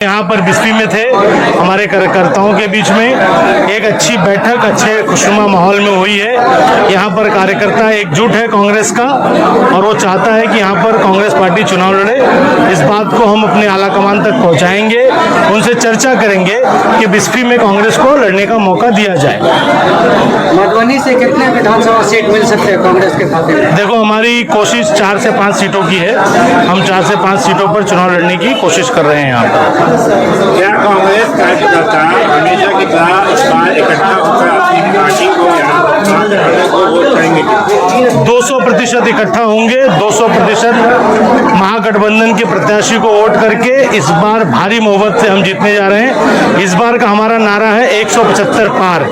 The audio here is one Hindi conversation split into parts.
यहाँ पर बिस्फी में थे हमारे कार्यकर्ताओं के बीच में एक अच्छी बैठक अच्छे खुशनुमा माहौल में हुई है। यहाँ पर कार्यकर्ता एकजुट है कांग्रेस का और वो चाहता है कि यहाँ पर कांग्रेस पार्टी चुनाव लड़े। इस बात को हम अपने आला कमान तक पहुँचाएंगे, उनसे चर्चा करेंगे कि बिस्फी में कांग्रेस को लड़ने का मौका दिया जाए। मधुबनी से कितने विधानसभा सीट मिल सकते हैं कांग्रेस के खाते में? देखो, हमारी कोशिश 4 से 5 सीटों की है। हम 4 से 5 सीटों पर चुनाव लड़ने की कोशिश कर रहे हैं यहाँ पर। क्या कांग्रेस कार्यकर्ता हमेशा की तरह इस बार इकट्ठा होकर अपनी पार्टी को वोट करेंगे? 200% इकट्ठा होंगे। 200% महागठबंधन के प्रत्याशी को वोट करके इस बार भारी मोहब्बत से हम जीतने जा रहे हैं। इस बार का हमारा नारा है 175 पार।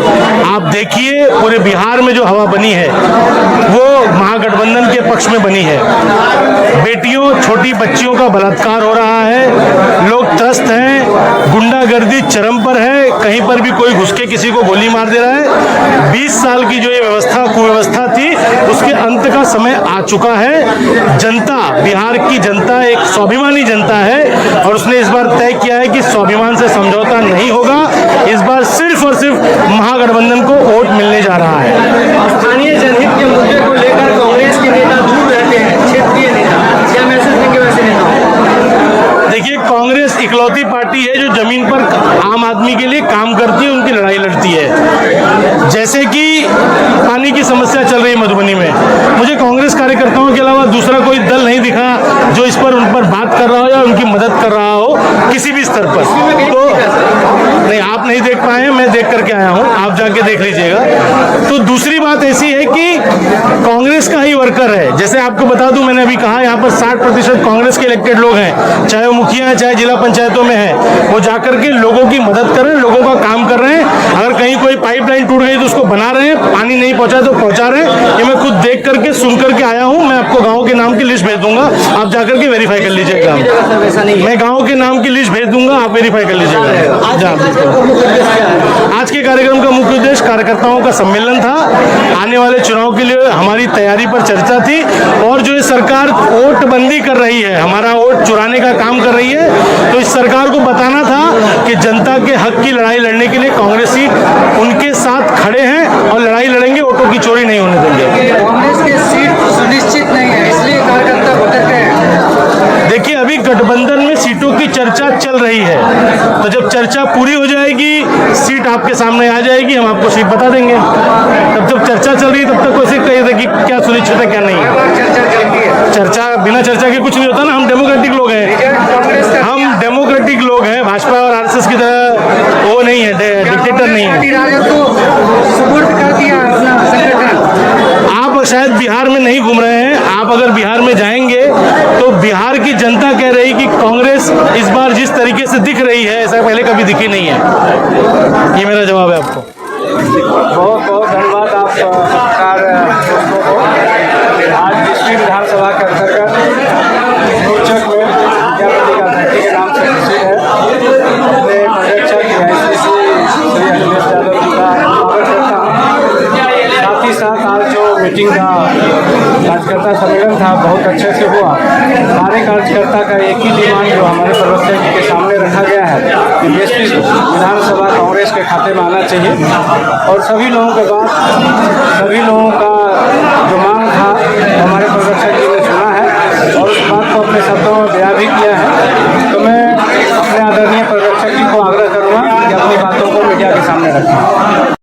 आप देखिए पूरे बिहार में जो हवा बनी है वो महागठबंधन के पक्ष में बनी है। बेटियों, छोटी बच्चियों का बलात्कार हो रहा है, लोग त्रस्त हैं, गुंडागर्दी चरम पर है, कहीं पर भी कोई घुस के किसी को गोली मार दे रहा है। 20 साल की जो ये कुव्यवस्था थी उसके अंत का समय आ चुका है। जनता, बिहार की जनता एक स्वाभिमानी जनता है और उसने इस बार तय किया है कि स्वाभिमान से समझौता नहीं होगा। इस बार सिर्फ और सिर्फ महागठबंधन को वोट मिलने जा रहा है। स्थानीय जनहित के मुद्दे को लेकर कांग्रेस के नेता दूर रहते हैं, क्षेत्रीय नेता क्या मैसेज देंगे वैसे नेताओं? देखिए, कांग्रेस इकलौती पार्टी है जो जमीन पर आम आदमी के लिए काम करती है, उनकी लड़ाई लड़ती है। जैसे कि पानी की समस्या चल रही है मधुबनी में, मुझे कांग्रेस कार्यकर्ताओं के अलावा दूसरा कोई दल नहीं दिखा जो इस पर उन पर बात कर रहा हो या उनकी मदद कर रहा हो किसी भी स्तर पर। तो नहीं, आप नहीं देख पाए हैं, मैं देख करके आया हूँ, आप जाके देख लीजिएगा। तो दूसरी बात ऐसी है कि कांग्रेस का ही वर्कर है। जैसे आपको बता दूं, मैंने अभी कहा यहाँ पर 60% कांग्रेस के इलेक्टेड लोग हैं, चाहे वो मुखिया हैं चाहे जिला पंचायतों में है। वो जाकर के लोगों की मदद कर रहे हैं, लोगों का काम कर रहे हैं। अगर कहीं कोई पाइपलाइन टूट गई तो उसको बना रहे हैं, पानी नहीं पहुंचा तो पहुंचा रहे हैं। ये मैं खुद देख करके सुन करके आया हूँ। मैं आपको गाँव के नाम की लिस्ट भेज दूंगा, आप जाकर के वेरीफाई कर लीजिएगा। मैं गाँव के नाम की लिस्ट भेज दूंगा, आप वेरीफाई कर लीजिएगा। आज के कार्यक्रम का मुख्य उद्देश्य कार्यकर्ताओं का सम्मेलन था। आने वाले चुनाव के लिए हमारी तैयारी पर चर्चा थी और जो ये सरकार वोट बंदी कर रही है, हमारा वोट चुराने का काम कर रही है, तो इस सरकार को बताना था कि जनता के हक की लड़ाई लड़ने के लिए कांग्रेसी उनके साथ खड़े हैं और लड़ाई लड़ेंगे, वोटों की चोरी नहीं होने देंगे। कांग्रेस की सीट सुनिश्चित नहीं है, इसलिए कार्यकर्ता भटक रहे हैं। देखिए, अभी गठबंधन में सीटों की चर्चा चल रही है, तो जब चर्चा पूरी हो जाएगी, सीट आपके सामने आ जाएगी, हम आपको सीट बता देंगे। तब जब चर्चा चल रही है तब तक कोई सीट कही कि क्या सुनिश्चित है क्या नहीं है। चर्चा चलती है, चर्चा बिना चर्चा के कुछ नहीं होता ना। हम डेमोक्रेटिक लोग हैं, हम डेमोक्रेटिक लोग हैं। भाजपा और आरएसएस की तरह वो नहीं है, डिक्टेटर नहीं है। राजद को सुपुर्द कर दिया अपना संगठन। आप शायद बिहार में नहीं घूम रहे हैं, आप अगर बिहार में जाएंगे तो बिहार की जनता कह रही कि कांग्रेस इस बार जिस तरीके से दिख रही है ऐसा पहले कभी दिखी नहीं है। ये मेरा जवाब है आपको। बहुत बहुत धन्यवाद आप पत्रकार दोस्तों को। आज बिस्फी विधानसभा के अंतर्गत रोचक में विद्यापति का धरती के नाम से तस्वीर है। अपने पर्यवेक्षक श्री अखिलेश यादव जी का स्वागत करता हूँ। साथ ही साथ आज जो मीटिंग का कार्यकर्ता सम्मेलन था बहुत अच्छे से हुआ। सारे कार्यकर्ता का एक ही डिमांड जो हमारे प्रवक्ता जी के सामने रखा गया है कि बिस्फी विधानसभा कांग्रेस के खाते में आना चाहिए और सभी लोगों के बाद सभी लोगों का जो मांग था हमारे प्रवक्ता जी ने सुना है और उस बात को अपने शब्दों में बयां भी किया है। तो मैं अपने आदरणीय प्रवक्ता जी को आग्रह करूँगा कि अपनी बातों को मीडिया के सामने रखें।